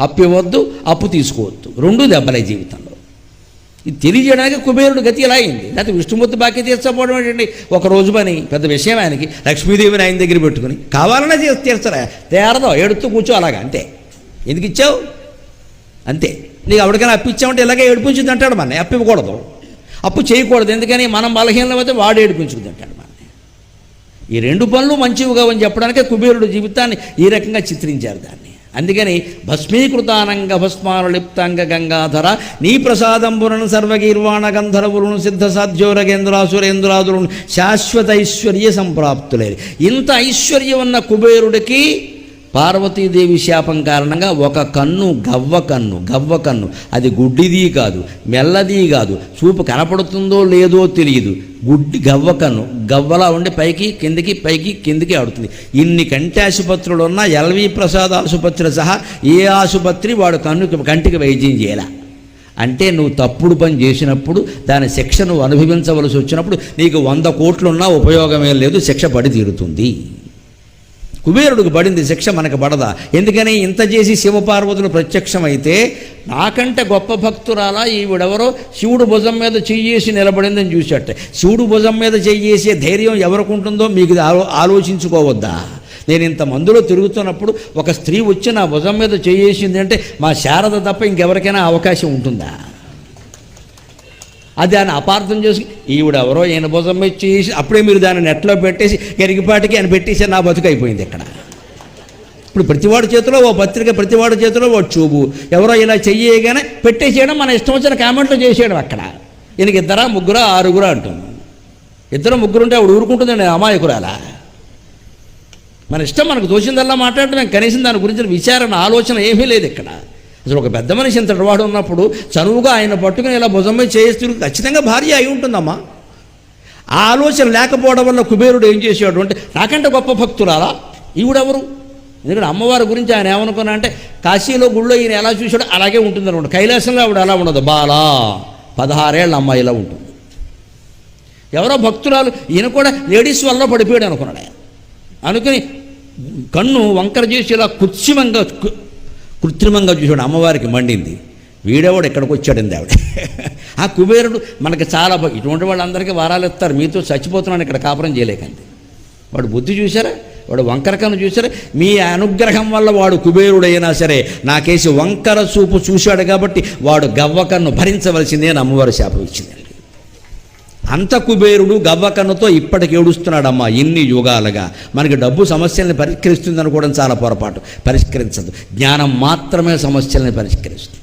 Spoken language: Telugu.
అప్పు ఇవ్వద్దు, అప్పు తీసుకోవద్దు, రెండూ దెబ్బలే జీవితంలో. ఇది తెలియజేయడానికి కుబేరుడు గతి ఇలా అయింది. లేకపోతే విష్ణుమూర్తి బాకీ తీర్చకపోవడం ఏంటండి, ఒక రోజు పని పెద్ద విషయం. ఆయనకి లక్ష్మీదేవిని ఆయన దగ్గర పెట్టుకుని కావాలన్నా తీర్చరా, తేరదో ఏడుతూ కూర్చో అలాగా, అంతే. ఎందుకు ఇచ్చావు అంతే. నీకు ఎవరికైనా అప్పు ఇచ్చామంటే ఇలాగే ఏడిపించుద్ది అంటాడు మన. అప్పు ఇవ్వకూడదు, అప్పు చేయకూడదు. ఎందుకని మనం బలహీనమైతే అయితే వాడు ఏడిపించుకుంది అంటాడు మన. ఈ రెండు పనులు మంచివిగా అని చెప్పడానికే కుబేరుడు జీవితాన్ని ఈ రకంగా చిత్రించారు దాన్ని. అందుకని భస్మీకృతానంగ భస్మానులిప్తాంగ గంగాధర నీ ప్రసాదంబురను సర్వగీర్వాణ గంధర్వులను సిద్ధ సాధ్యోరగేంద్రాసురేంద్రాదులను శాశ్వత ఐశ్వర్య సంప్రాప్తులేదు. ఇంత ఐశ్వర్యం ఉన్న కుబేరుడికి పార్వతీదేవి శాపం కారణంగా ఒక కన్ను గవ్వ కన్ను, అది గుడ్డిది కాదు, మెల్లది కాదు, చూపు కనపడుతుందో లేదో తెలియదు, గుడ్డి గవ్వ కన్ను, గవ్వలా ఉండి పైకి కిందికి ఆడుతుంది. ఇన్ని కంటి ఆసుపత్రులు ఉన్నా ఎల్వి ప్రసాద్ ఆసుపత్రి సహా ఏ ఆసుపత్రి వాడు కంటికి వైద్యం చేయాల. అంటే నువ్వు తప్పుడు పని చేసినప్పుడు దాని శిక్ష నువ్వు అనుభవించవలసి వచ్చినప్పుడు నీకు 100 కోట్లున్నా ఉపయోగమే లేదు, శిక్ష పడి తీరుతుంది. కుబేరుడికి పడింది శిక్ష, మనకు పడదా? ఎందుకని ఇంత చేసి శివపార్వతులు ప్రత్యక్షమైతే నాకంటే గొప్ప భక్తురాలా ఈవిడెవరో శివుడు భుజం మీద చెయ్యేసి నిలబడిందని చూసేట. శివుడు భుజం మీద చెయ్యేసే ధైర్యం ఎవరికి ఉంటుందో మీకు ఆలోచించుకోవద్దా? నేను ఇంత మందులో తిరుగుతున్నప్పుడు ఒక స్త్రీ వచ్చి నా భుజం మీద చెయ్యేసింది అంటే మా శారద తప్ప ఇంకెవరికైనా అవకాశం ఉంటుందా? అది దాన్ని అపార్థం చేసి ఈవిడెవరో ఈయన భుజం మీద చేసి అప్పుడే మీరు దాన్ని నెట్లో పెట్టేసి గరిగిపాటికి ఆయన పెట్టేసి నా బతుకు అయిపోయింది ఇక్కడ. ఇప్పుడు ప్రతివాడి చేతిలో ఓ పత్రిక, ప్రతివాడి చేతిలో ఓ ట్యూబు, ఎవరో ఇలా చెయ్యగానే పెట్టేసేయడం, మన ఇష్టం వచ్చిన కామెంట్లు చేసేయడం. అక్కడ ఈయనకి 2, 3, 6 అంటుంది. 2, 3 ఉంటే ఆవిడ ఊరుకుంటుందండి, అమాయకురాలా? మన ఇష్టం, మనకు తోచిందల్లా మాట్లాడటం, కనీసం దాని గురించి విచారణ ఆలోచన ఏమీ లేదు ఇక్కడ. అసలు ఒక పెద్ద మనిషి ఇంతటి వాడు ఉన్నప్పుడు చనువుగా ఆయన పట్టుకుని ఇలా భుజం మీద చేస్తూ ఖచ్చితంగా భార్య అయి ఉంటుందమ్మా. ఆ ఆలోచన లేకపోవడం వల్ల కుబేరుడు ఏం చేసేవాడు అంటే నాకంటే గొప్ప భక్తురాలా ఈవిడెవరు? ఎందుకంటే అమ్మవారి గురించి ఆయన ఏమనుకున్నా అంటే కాశీలో గుళ్ళో ఈయన ఎలా చూసాడో అలాగే ఉంటుంది అనమాట. కైలాసంలో ఆవిడ అలా ఉండదు, బాలా 16 ఏళ్ళ అమ్మాయిలా ఉంటుంది. ఎవరో భక్తురాలు, ఈయన కూడా లేడీస్ వల్ల పడిపోయాడు అనుకున్నాడు ఆయన. అనుకుని కన్ను వంకర చేసి ఇలా కృత్రిమంగా చూసాడు. అమ్మవారికి మండింది, వీడేవాడు ఎక్కడికి వచ్చాడంది ఆవిడ. ఆ కుబేరుడు మనకి చాలా ఇటువంటి వాళ్ళందరికీ వరాలు ఇస్తారు, మీతో చచ్చిపోతున్నాను ఇక్కడ కాపురం చేయలేకండి. వాడు బుద్ధి చూసారా, వాడు వంకరకను చూసారా? మీ అనుగ్రహం వల్ల వాడు కుబేరుడైనా సరే నాకేసి వంకర చూపు చూశాడు కాబట్టి వాడు గవ్వకన్ను భరించవలసిందే అని అమ్మవారు శాపం ఇచ్చిందండి. అంత కుబేరుడు గవ్వకన్నుతో ఇప్పటికి ఏడుస్తున్నాడమ్మా ఇన్ని యుగాలుగా. మనకి డబ్బు సమస్యల్ని పరిష్కరిస్తుంది అనుకోవడం చాలా పొరపాటు. పరిష్కరించదు, జ్ఞానం మాత్రమే సమస్యల్ని పరిష్కరిస్తుంది.